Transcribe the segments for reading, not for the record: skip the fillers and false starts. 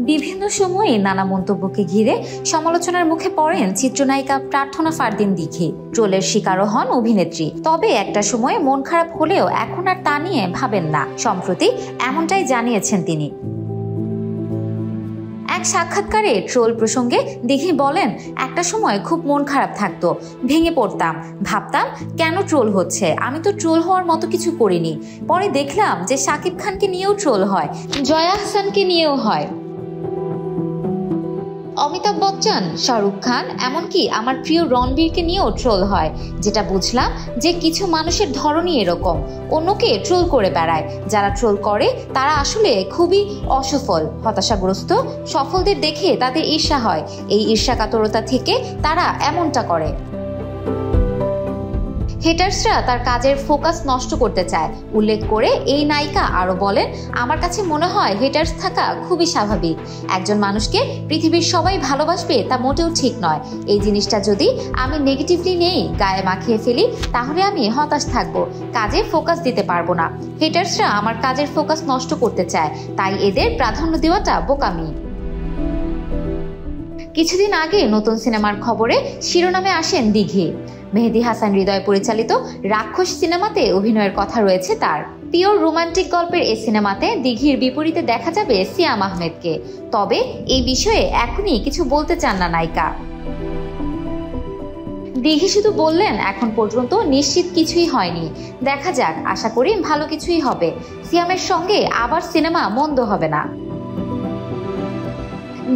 বিভিন্ন সময়ে নানা মন্তব্যকে ঘিরে সমালোচনার মুখে পড়েন চিত্রনায়িকা প্রার্থনা ফারদিন দিঘি। ট্রোলের শিকারও হন অভিনেত্রী। তবে একটা সময়ে মন খারাপ হলেও এখন আর তা নিয়ে ভাবেন না। সম্প্রতি এমনটাই জানিয়েছেন তিনি। এক সাক্ষাৎকারে ট্রোল প্রসঙ্গে দিঘি বলেন, একটা সময় খুব মন খারাপ থাকতো, ভেঙে পড়তাম, ভাবতাম কেন ট্রোল হচ্ছে, আমি তো ট্রোল হওয়ার মতো কিছু করিনি। পরে দেখলাম যে শাকিব খানকে নিয়েও ট্রোল হয়, জয়া আহসানকে নিয়েও হয়, অমিতাভ বচ্চন, শাহরুখ খান, এমনকি আমার প্রিয় রণবীরকে নিয়েও ট্রোল হয়। যেটা বুঝলাম যে কিছু মানুষের ধরনই এরকম, অন্যকে ট্রোল করে বেড়ায়। যারা ট্রোল করে তারা আসলে খুবই অসফল, হতাশাগ্রস্ত। সফলদের দেখে তাদের ঈর্ষা হয়, এই ঈর্ষাকাতরতা থেকে তারা এমনটা করে। হেটার্সরা তার কাজের ফোকাস নষ্ট করতে চায় উল্লেখ করে এই নায়িকা আরো বলেন, আমার কাছে মনে হয় হেটার্স থাকা খুবই স্বাভাবিক। একজন মানুষকে পৃথিবীর সবাই ভালোবাসবে তা মোটেও ঠিক নয়। এই জিনিসটা যদি আমি নেগেটিভলি নেই, গায়ে মাখিয়ে ফেলি, তাহলে আমি হতাশ থাকবো, কাজে ফোকাস দিতে পারবো না। হেটার্সরা আমার কাজের ফোকাস নষ্ট করতে চায়, তাই এদের প্রাধান্য দেওয়াটা বোকামি। কিছুদিন আগে নতুন সিনেমার খবরে শিরোনামে আসেন দিঘি। মেহেদী হাসান হৃদয় পরিচালিত রাক্ষস সিনেমাতে অভিনয়ের কথা রয়েছে তার। পিওর রোমান্টিক গল্পের এই সিনেমাতে দিঘির বিপরীতে দেখা যাবে সিয়াম আহমেদকে। তবে এই বিষয়ে এখনই কিছু বলতে চান না নায়িকা। দিঘি শুধু বললেন, এখন পর্যন্ত নিশ্চিত কিছুই হয়নি, দেখা যাক, আশা করি ভালো কিছুই হবে। সিয়ামের সঙ্গে আবার সিনেমা মন্দ হবে না।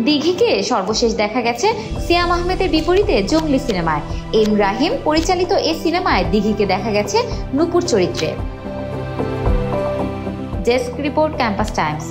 দিঘিকে সর্বশেষ দেখা গেছে সিয়াম আহমেদের বিপরীতে জঙ্গলি সিনেমায়। এম রাহিম পরিচালিত এই সিনেমায় দিঘিকে দেখা গেছে নূপুর চরিত্রে। Desk report, campus Times.